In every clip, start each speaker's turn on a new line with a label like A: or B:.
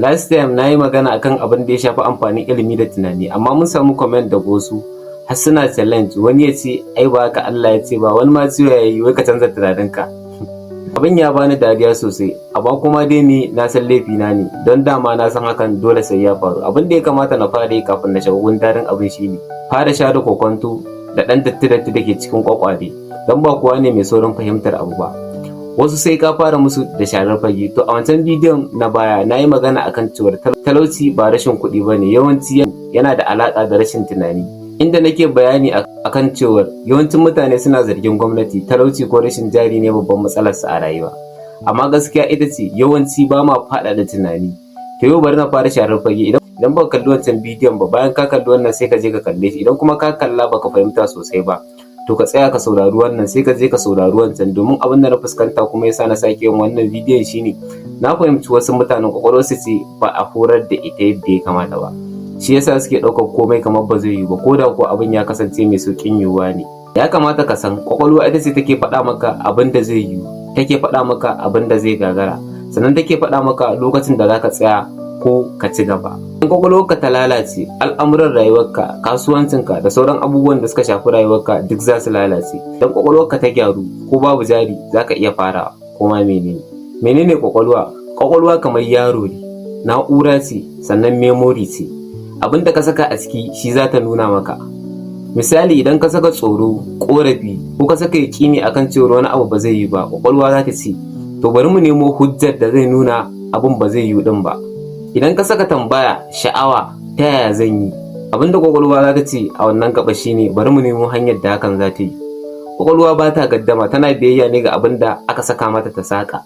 A: Last time na yi magana akan abin da ya shafi amfanin ilimi da tunani, amma mun samu comment daga wasu har suna challenge, wani ya ce ai ba haka Allah ya ce ba, wani ma cewa yayi wai ka canza tunaninka. Abin ya bani dariya sosai, amma kuma dai ni na san laifina ne, don dama na san hakan dole sai ya faru. Abin da ya kamata na fara yi kafin na shiga gundarin abin shine fara share kokonto da ɗan datti-datti da ke cikin kwakwale, don ba kowa ne mai saurin fahimtar abu ba. Wasu sai ka fara musu da sharar fage. To a wancan bidiyon na baya na yi magana akan cewar talauci ba rashin kuɗi ba ne, yawanci yana da alaƙa da rashin tunani, inda nake bayani akan cewar yawancin mutane suna zargin gwamnati talauci ko rashin jari ne babban matsalarsa a rayuwa, amma gaskiya ita ce yawanci ba ma faɗaɗa tunani. To yau bari na fara sharar fage. Idan baka kalli wancan bidiyon ba, bayan ka kalli wannan sai ka je ka kalle shi. Idan kuma ka kalla baka fahimta sosai ba, to ka tsaya ka saurari wannan, sai ka je ka saurari wancan, domin abin da na fuskanta kuma yasa na sake yin wannan bidiyon shine na fahimci wasu mutanen kwakwalwarsu ce ba a horar da ita yadda ya kamata ba, shi yasa suke ɗaukar komai kamar ba zai yiwu ba, ko da ko abin ya kasance mai sauƙin yiwuwa ne. Ya kamata ka san kwakwalwa ita ce take faɗa maka abin da zai yiwu, take faɗa maka abin da zai gagara, sannan take faɗa maka lokacin da zaka tsaya ko ka ci gaba. In kwakwalwarka ta lalace, al'amuran rayuwarka, kasuwancinka da sauran abubuwan da suka shafi rayuwarka duk za su lalace. Idan kwakwalwarka ta gyaru, ko babu jari zaka iya fara ko ma menene. Menene kwakwalwa? Kwakwalwa kamar yaro ne, na'ura ce, sannan memory ce. Abin da ka saka a ciki shi za ta nuna maka. Misali, idan ka saka tsoro, korafi, ko ka saka yaƙini akan cewa wani abu ba zai yi ba, kwakwalwa za ta ce to bari mu nemo hujjar da zai nuna abin ba zai yi din ba. Idan ka saka tambaya, sha'awa, ta yaya zan yi, abinda kwakwalwa za ta ce a wannan gaba shine bari mu nemo hanyar da hakan za ta yi. Kwakwalwa ba ta gaddama, tana biyayya ne ga abin da aka saka mata ta saka.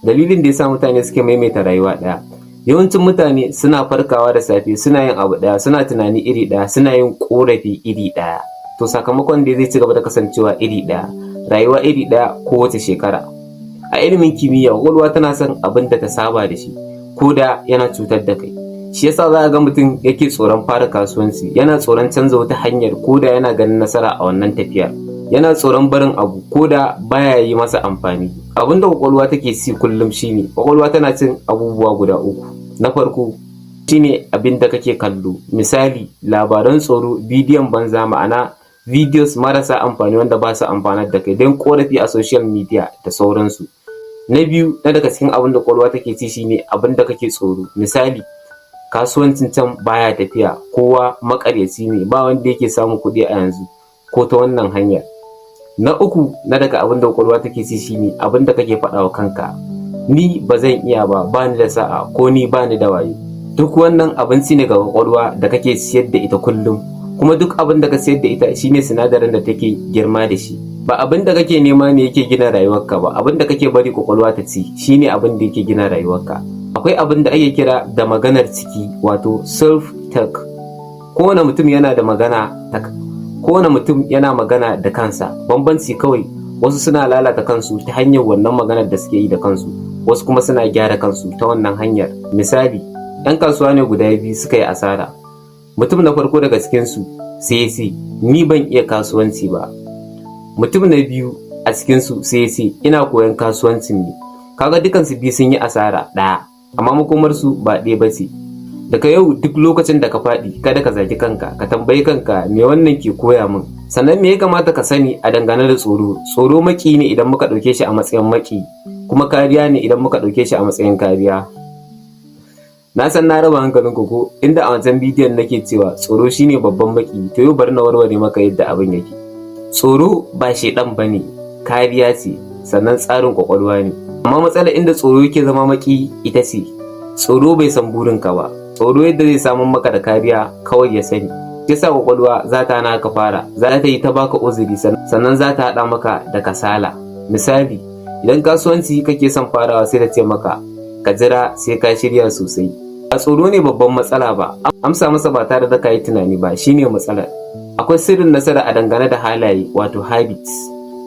A: Dalilin da yasa mutane suke maimaita rayuwa ɗaya, yawancin mutane suna farkawa da safe, suna yin abu ɗaya, suna tunani iri ɗaya, suna yin ƙorafi iri ɗaya. To sakamakon da zai ci gaba da kasancewa iri ɗaya, rayuwa iri ɗaya kowace shekara. A ilimin kimiyya, kwakwalwa tana son abin da ta saba da shi, ko da yana cutar da kai. Shi yasa za a ga mutum yake tsoron fara kasuwanci, yana tsoron canza wata hanyar ko da yana ganin nasara a wannan tafiyar, yana tsoron barin abu ko da baya yi masa amfani. Abin da kwakwalwa take ci kullum shine kwakwalwa tana cin abubuwa guda uku. Na farko shine abin da kake kallo, misali labaran tsoro, bidiyon banza, ma'ana videos marasa amfani wanda ba su amfanar da kai, don korafi a social media da sauransu. Na biyu na daga cikin abin da kwakwalwa take ci shine abin da kake tsoro, misali kasuwancin can baya tafiya, kowa makaryaci ne, ba wanda yake samun kuɗi a yanzu ko ta wannan hanyar. Na uku na daga abin da kwakwalwa take ci shine abin da kake faɗa wa kanka, ni ba zan iya ba ni da sa'a, ko ni ba ni da wayo. Duk wannan abinci ne ga kwakwalwa da kake ciyar da ita kullum, kuma duk abin da ka ciyar da ita shine sinadarin da take girma da shi. Ba abin da kake nema ne yake gina rayuwarka ba, abin da kake bari kwakwalwa ta ci shine abin da yake gina rayuwarka. Akwai abin da ake kira da maganar ciki, wato self talk. Kowane mutum yana magana da kansa, bambanci kawai wasu suna lalata kansu ta hanyar wannan maganar da suke yi da kansu, wasu kuma suna gyara kansu ta wannan hanyar. Misali, 'yan kasuwa ne guda biyu suka yi asara. Mutum na farko daga cikinsu sai ya ce ni ban iya kasuwanci ba. Mutum na biyu a cikinsu sai ya ce ina koyon kasuwancin ne. Kaga dukansu biyu sun yi asara ɗaya, amma makomarsu ba ɗaya ba ce. Daga yau duk lokacin da ka faɗi, kada ka zagi kanka, ka tambayi kanka me wannan ke koya min. Sannan me ya kamata ka sani a dangane da tsoro? Tsoro maki ne idan muka ɗauke shi a matsayin maki, kuma kariya ne idan muka ɗauke shi a matsayin kariya. Na san na raba hankalin ko, inda a wancan bidiyon nake cewa tsoro shine babban maki, to yau bari na warware maka yadda abin yake. Tsoro ba shedan bane, kariya ce, sannan tsarin kwakwalwa ne. Amma matsalar inda tsoro yake zama maki ita ce tsoro bai san burinka ba. Tsoro yadda zai samun maka da kariya kawai ya sani. Yasa kwakwalwa za ta hana ka fara, za ta yi ta baka uzuri, sannan za ta haɗa maka da kasala. Misali, idan kasuwanci kake son farawa sai ta ce maka ka jira sai ka shirya sosai. A tsoro ne babban matsala ba, amsa masa ba tare da ka yi tunani ba shine matsalar. Akwai sirrin nasara a dangane da halaye, wato habits.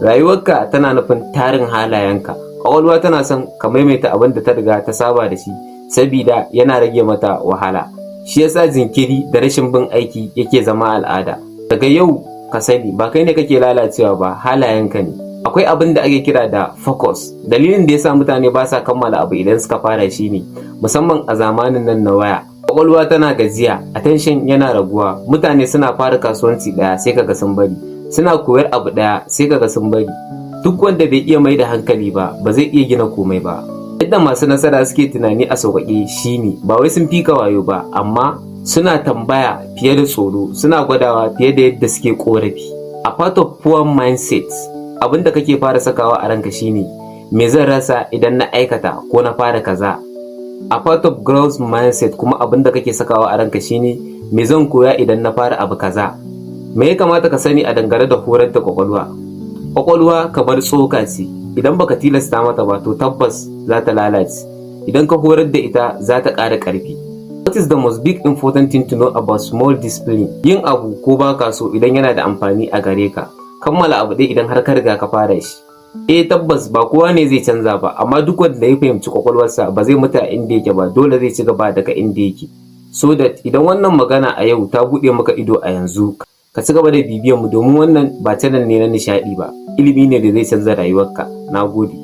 A: Rayuwarka tana nufin tarin halayenka. Kwakwalwa tana son ka maimaita abin da ta riga ta saba da shi, sabida yana rage mata wahala. Shi yasa jinkiri da rashin bin aiki yake zama al'ada. Daga yau ka sani ba kai ne kake lalacewa ba, halayenka ne. Akwai abin da ake kira da focus. Dalilin da yasa mutane ba sa kammala abu idan suka fara shi ne, musamman a zamanin nan na waya. Kwakwalwa tana gajiya, attention yana raguwa, mutane suna fara kasuwanci ɗaya sai kaga sun bari, suna koyar abu ɗaya sai kaga sun bari. Duk wanda bai iya mai da hankali ba zai iya gina komai ba. Yadda masu nasara suke tunani a sauƙaƙe shine ba wai sun fika wayo ba, amma suna tambaya fiye da tsoro, suna gwadawa fiye da yadda suke korafi. A part of poor mindset, abin da kake fara sakawa a ranka shine me zan rasa idan na aikata ko na fara kaza. A part of growth mindset kuma abin da kake sakawa a ranka shine me zan koya idan na fara abu kaza. Me ya kamata ka sani a dangane da horar da kwakwalwa? Kwakwalwa kamar tsoka ce, idan baka tilasta mata ba to tabbas za ta lalace, idan ka horar da ita za ta ƙara ƙarfi. What is the most big important thing to know about small discipline? Yin abu ko baka so idan yana da amfani a gare ka. Kammala abu ɗaya idan har ka riga ka fara shi. Tabbas ba kowa ne zai canza ba, amma duk wanda ya fahimci kwakwalwarsa ba zai mutu a inda yake ba, dole zai ci gaba daga inda yake. So that idan wannan magana a yau ta buɗe maka ido a yanzu, ka ci gaba da bibiyan mu domin wannan ba channel ne na nishaɗi ba, ilimi ne da zai canza rayuwarka. Na gode.